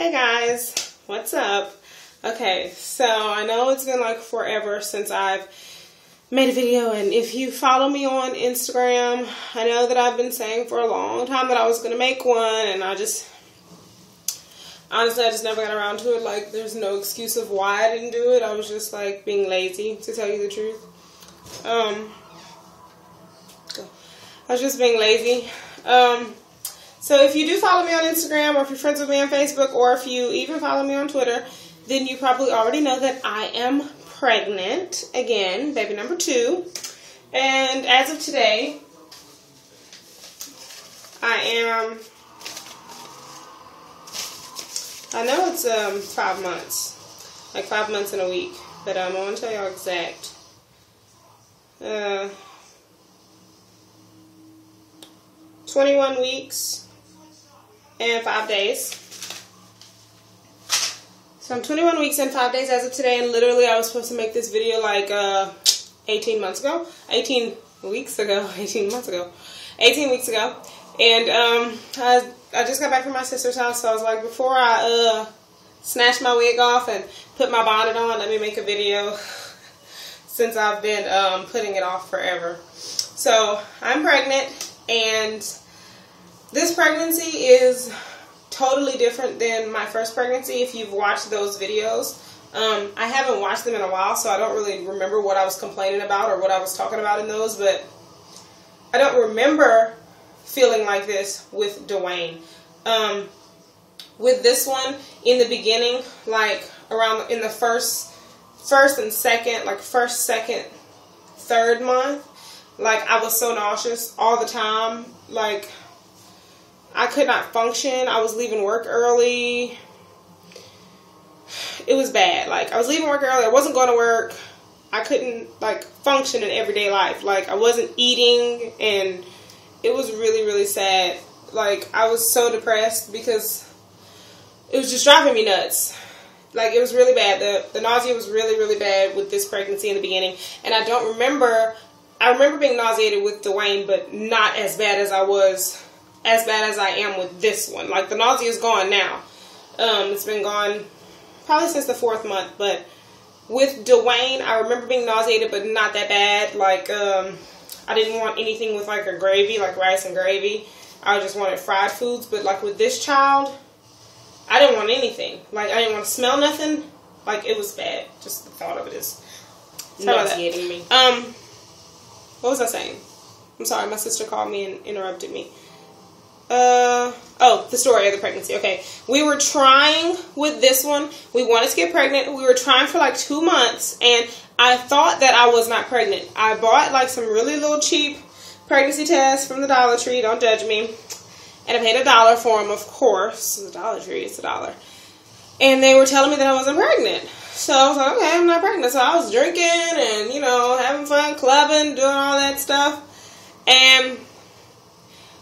Hey guys, what's up? Okay, so I know it's been like forever since I've made a video, and if you follow me on Instagram, I know that I've been saying for a long time that I was going to make one, and honestly, I just never got around to it. Like, there's no excuse of why I didn't do it. I was just like being lazy, to tell you the truth. I was just being lazy. So if you do follow me on Instagram, or if you're friends with me on Facebook, or if you even follow me on Twitter, then you probably already know that I am pregnant again, baby number 2. And as of today, I know it's 5 months, like 5 months and a week, but I want to tell y'all exact. 21 weeks and 5 days. So I'm 21 weeks and 5 days as of today, and literally I was supposed to make this video like 18 months ago. 18 weeks ago. 18 months ago. 18 weeks ago. And I just got back from my sister's house, so I was like, before I snatch my wig off and put my bonnet on, let me make a video, since I've been putting it off forever. So I'm pregnant, and this pregnancy is totally different than my first pregnancy. If you've watched those videos, I haven't watched them in a while, so I don't really remember what I was complaining about or what I was talking about in those, but I don't remember feeling like this with Dwayne. With this one, in the beginning, like around in the first and second, like first, second, third month, like I was so nauseous all the time. Like, I could not function. I was leaving work early. It was bad. Like, I was leaving work early. I wasn't going to work. I couldn't, like, function in everyday life. Like, I wasn't eating, and it was really, really sad. Like, I was so depressed because it was just driving me nuts. Like, it was really bad. The nausea was really, really bad with this pregnancy in the beginning. And I remember being nauseated with Dwayne, but not as bad as I am with this one. Like, the nausea is gone now. It's been gone probably since the 4th month. But with Dwayne, I remember being nauseated, but not that bad. Like, I didn't want anything with like a gravy, like rice and gravy. I just wanted fried foods. But like with this child, I didn't want anything. Like, I didn't want to smell nothing. Like, it was bad. Just the thought of it is nauseating me. What was I saying? I'm sorry, my sister called me and interrupted me. Oh, the story of the pregnancy. Okay, we were trying with this one. We wanted to get pregnant. We were trying for like 2 months, and I thought that I was not pregnant. I bought like some really little cheap pregnancy tests from the Dollar Tree. Don't judge me. And I paid $1 for them, of course. The Dollar Tree, it's $1. And they were telling me that I wasn't pregnant. So I was like, okay, I'm not pregnant. So I was drinking and, you know, having fun, clubbing, doing all that stuff. And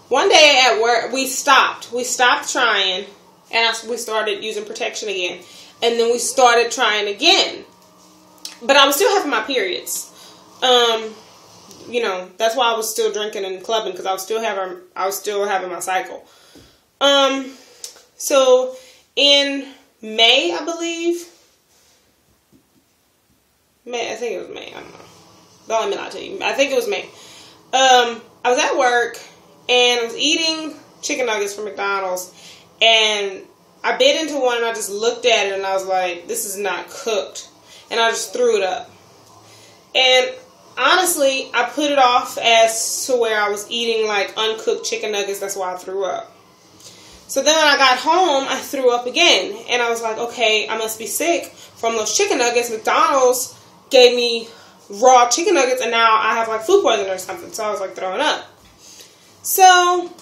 one day at work, we stopped. We stopped trying, and we started using protection again. And then we started trying again. But I was still having my periods. You know, that's why I was still drinking and clubbing, because I was still having my cycle. So in May, I believe. I think it was May. I don't know. Don't let me lie to you. I think it was May. I was at work, and I was eating chicken nuggets from McDonald's, and I bit into one, and I just looked at it, and I was like, this is not cooked. And I just threw it up. And honestly, I put it off as to where I was eating like uncooked chicken nuggets. That's why I threw up. So then when I got home, I threw up again. And I was like, okay, I must be sick from those chicken nuggets. McDonald's gave me raw chicken nuggets, and now I have like food poisoning or something. So I was like throwing up. So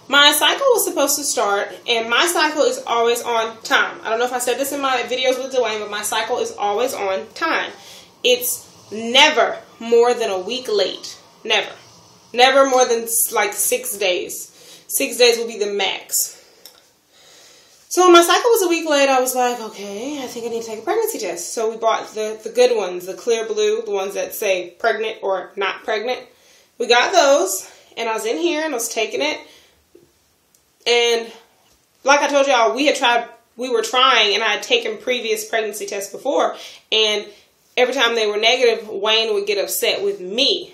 my cycle was supposed to start, and my cycle is always on time. I don't know if I said this in my videos with Dwayne, but my cycle is always on time. It's never more than a week late. Never. Never more than like 6 days. 6 days will be the max. So when my cycle was a week late, I was like, okay, I think I need to take a pregnancy test. So we bought the good ones, the clear blue, the ones that say pregnant or not pregnant. We got those, and I was in here, and I was taking it. And like I told y'all, we had tried we were trying, and I had taken previous pregnancy tests before, and every time they were negative, Wayne would get upset with me.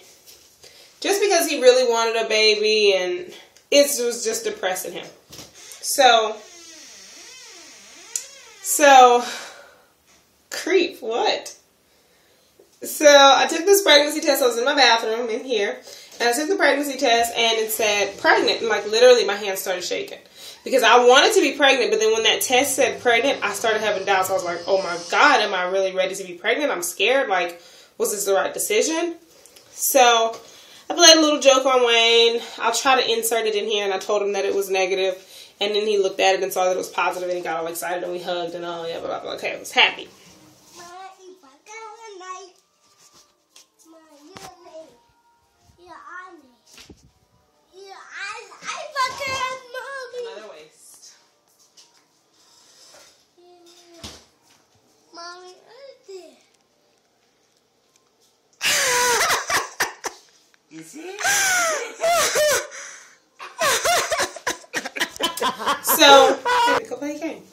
Just because he really wanted a baby, and it was just depressing him. So, creep, what? So, I took this pregnancy test. I was in my bathroom in here, and I took the pregnancy test, and it said pregnant, and like literally my hands started shaking. Because I wanted to be pregnant, but then when that test said pregnant, I started having doubts. I was like, oh my God, am I really ready to be pregnant? I'm scared. Like, was this the right decision? So, I played a little joke on Wayne. I'll try to insert it in here, and I told him that it was negative. And then he looked at it and saw that it was positive, and he got all excited, and we hugged, and all, yeah, blah, blah, blah. Okay, I was happy. Another waist. Mommy, Is it? So, go play a game.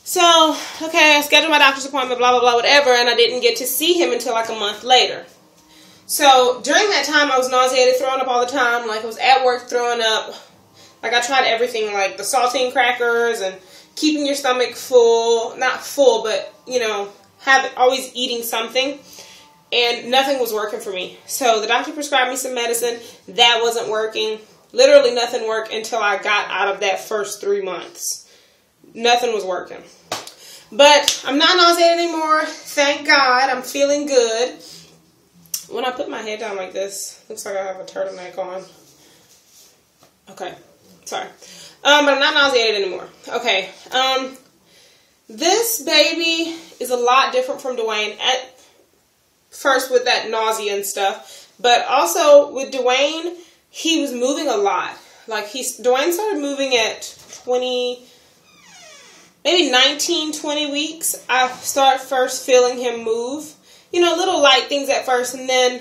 So, okay, I scheduled my doctor's appointment, blah, blah, blah, whatever, and I didn't get to see him until like a month later. So, during that time, I was nauseated, throwing up all the time. Like, I was at work throwing up. Like, I tried everything, like the saltine crackers and keeping your stomach full. Not full, but, you know, always eating something. And nothing was working for me. So, the doctor prescribed me some medicine. That wasn't working. Literally nothing worked until I got out of that first 3 months. Nothing was working. But I'm not nauseated anymore. Thank God. I'm feeling good. When I put my head down like this, looks like I have a turtleneck on. Okay. Sorry. But I'm not nauseated anymore. Okay. This baby is a lot different from Dwayne. At first with that nausea and stuff. But also with Dwayne, he was moving a lot. Like Dwayne started moving at 20, maybe 19, 20 weeks. I start first feeling him move. You know, little light things at first, and then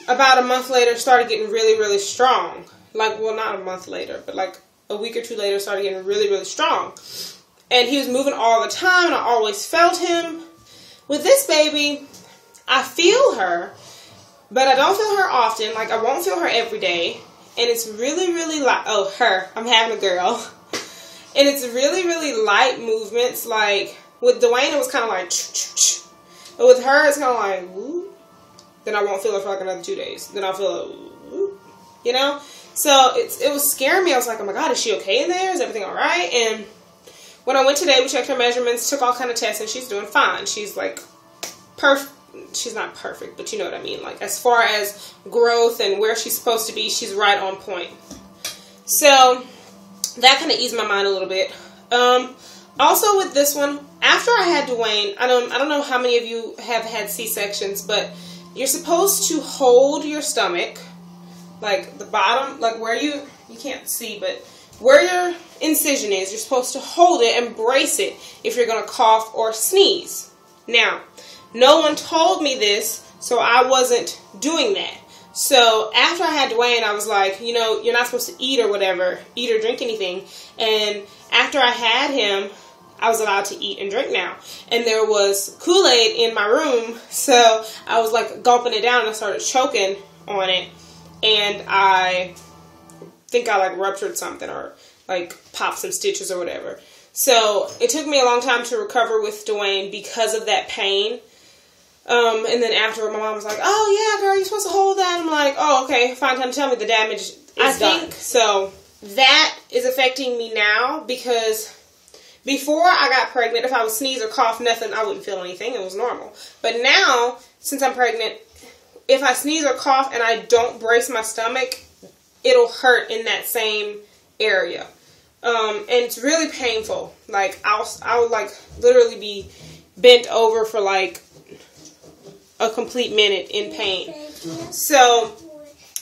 about a month later started getting really, really strong. Like, well, not a month later, but like a week or two later started getting really, really strong. And he was moving all the time, and I always felt him. With this baby, I feel her, but I don't feel her often. Like, I won't feel her every day. And it's really, really light. Oh, her. I'm having a girl. And it's really, really light movements. Like, with Dwayne, it was kind of like, but with her, it's kind of like, whoop. Then I won't feel it for like another 2 days. Then I'll feel it, whoop. You know? So, it was scaring me. I was like, oh my God, is she okay in there? Is everything all right? And when I went today, we checked her measurements, took all kind of tests, and she's doing fine. She's like, she's not perfect, but you know what I mean. Like, as far as growth and where she's supposed to be, she's right on point. So, that kind of eased my mind a little bit. Also with this one, after I had Dwayne, I don't know how many of you have had C-sections, but you're supposed to hold your stomach, like the bottom, like where you can't see, but where your incision is, you're supposed to hold it and brace it if you're going to cough or sneeze. Now, no one told me this, so I wasn't doing that. So after I had Dwayne, I was like, you know, you're not supposed to eat or whatever, eat or drink anything. And after I had him, I was allowed to eat and drink now. And there was Kool-Aid in my room, so I was like gulping it down and I started choking on it. And I think I like ruptured something or like popped some stitches or whatever. So it took me a long time to recover with Dwayne because of that pain. And then after, my mom was like, oh yeah, girl, you're supposed to hold that. I'm like, oh, okay, find time to tell me the damage is done. I think, so that is affecting me now because before I got pregnant, if I would sneeze or cough, nothing, I wouldn't feel anything. It was normal. But now, since I'm pregnant, if I sneeze or cough and I don't brace my stomach, it'll hurt in that same area. And it's really painful. Like, I would like literally be bent over for like a complete minute in pain. So,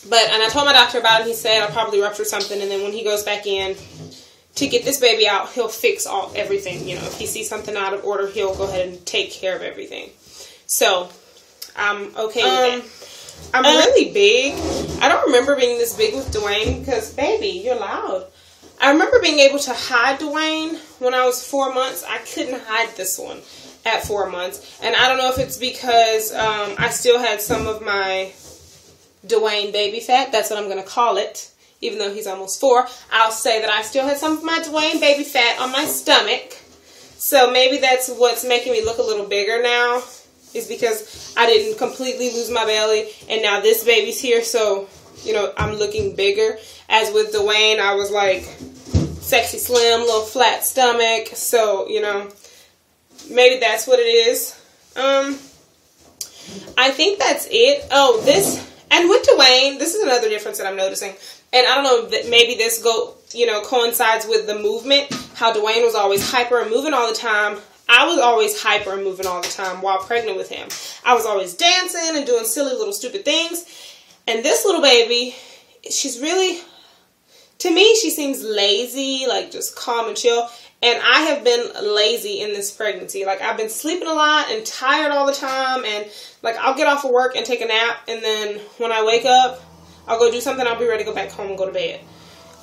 and I told my doctor about it. He said I'll probably rupture something, and then when he goes back in to get this baby out, he'll fix everything. You know, if he sees something out of order, he'll go ahead and take care of everything. So, I'm okay with that. I'm really big. I don't remember being this big with Dwayne because, baby, you're loud. I remember being able to hide Dwayne when I was 4 months. I couldn't hide this one at 4 months. And I don't know if it's because I still had some of my Dwayne baby fat. That's what I'm going to call it. Even though he's almost 4, I'll say that I still had some of my Dwayne baby fat on my stomach. So maybe that's what's making me look a little bigger now, is because I didn't completely lose my belly. And now this baby's here, so, you know, I'm looking bigger. As with Dwayne, I was like sexy slim, little flat stomach. So, you know, maybe that's what it is. I think that's it. Oh, this, and with Dwayne, this is another difference that I'm noticing. And I don't know, that maybe this coincides with the movement. How Dwayne was always hyper and moving all the time. I was always hyper and moving all the time while pregnant with him. I was always dancing and doing silly little stupid things. And this little baby, she's really, to me, she seems lazy, like just calm and chill. And I have been lazy in this pregnancy. Like, I've been sleeping a lot and tired all the time. And like, I'll get off of work and take a nap. And then when I wake up, I'll go do something, I'll be ready to go back home and go to bed.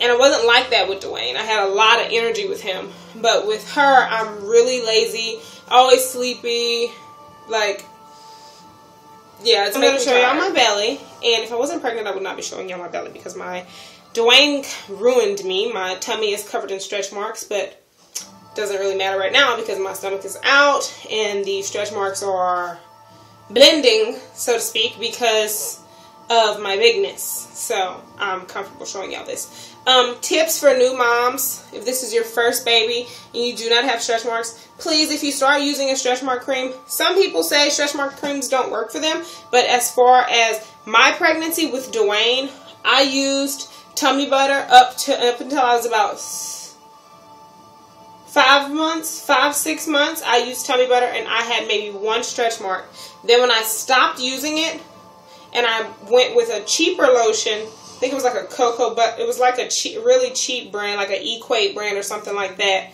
And it wasn't like that with Dwayne. I had a lot of energy with him. But with her, I'm really lazy, always sleepy. Like, yeah, I'm going to show y'all my belly. And if I wasn't pregnant, I would not be showing y'all my belly because my Dwayne ruined me. My tummy is covered in stretch marks, but it doesn't really matter right now because my stomach is out and the stretch marks are blending, so to speak, because of my bigness. So I'm comfortable showing y'all this. Tips for new moms: if this is your first baby and you do not have stretch marks, please, if you start using a stretch mark cream, some people say stretch mark creams don't work for them, but as far as my pregnancy with Dwayne, I used tummy butter up until I was about 6 months. I used tummy butter and I had maybe 1 stretch mark. Then when I stopped using it, and I went with a cheaper lotion. I think it was like a cocoa, but it was like a really cheap brand, like an Equate brand or something like that.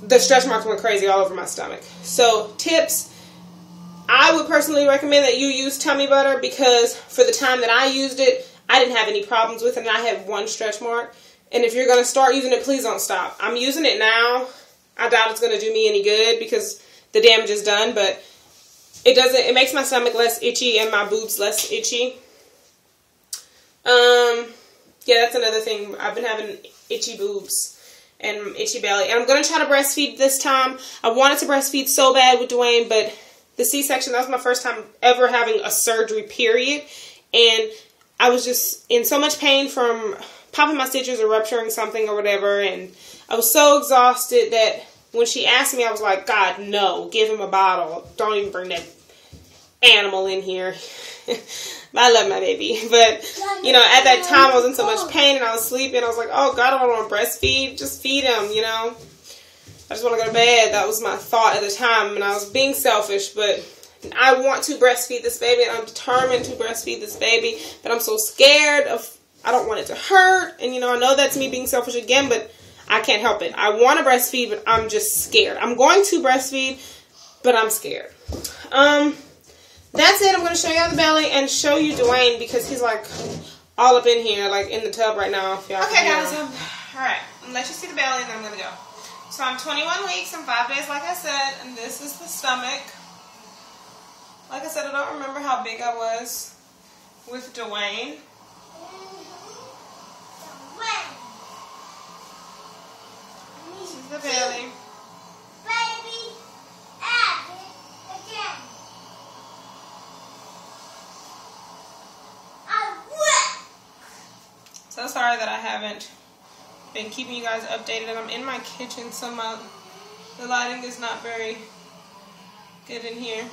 The stretch marks went crazy all over my stomach. So tips, I would personally recommend that you use tummy butter because for the time that I used it, I didn't have any problems with it and I had 1 stretch mark. And if you're going to start using it, please don't stop. I'm using it now. I doubt it's going to do me any good because the damage is done, but it makes my stomach less itchy and my boobs less itchy. Yeah, that's another thing. I've been having itchy boobs and itchy belly. And I'm going to try to breastfeed this time. I wanted to breastfeed so bad with Dwayne, but the C-section, that was my first time ever having a surgery, period. And I was just in so much pain from popping my stitches or rupturing something or whatever. And I was so exhausted that when she asked me, I was like, God, no, give him a bottle. Don't even bring that animal in here. I love my baby. But, you know, at that time, I was in so much pain and I was sleeping. I was like, oh, God, I don't want to breastfeed. Just feed him, you know. I just want to go to bed. That was my thought at the time. And I was being selfish. But I want to breastfeed this baby. And I'm determined to breastfeed this baby. But I'm so scared of, I don't want it to hurt. And, you know, I know that's me being selfish again, but I can't help it. I want to breastfeed, but I'm just scared. I'm going to breastfeed, but I'm scared. That's it. I'm going to show you the belly and show you Dwayne because he's like all up in here, like in the tub right now. Okay, guys. All right. Let you see the belly and then I'm going to go. So I'm 21 weeks and 5 days, like I said, and this is the stomach. Like I said, I don't remember how big I was with Dwayne. This is the belly. Baby, add it again. So sorry that I haven't been keeping you guys updated, and I'm in my kitchen, so the lighting is not very good in here.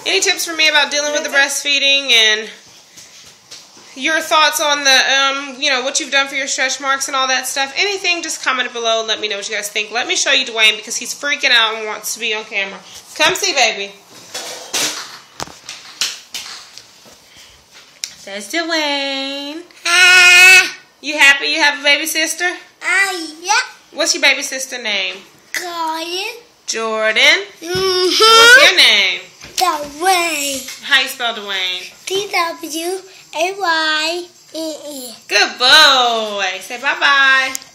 Any tips for me about dealing with the breastfeeding and your thoughts on the, you know, what you've done for your stretch marks and all that stuff? Anything, just comment below and let me know what you guys think. Let me show you Dwayne because he's freaking out and wants to be on camera. Come see, baby. There's Dwayne. You happy you have a baby sister? Yeah. What's your baby sister name? Jordan. And what's your name? Dwayne. How you spell Dwayne? DWAYNE. Good boy. Say bye-bye.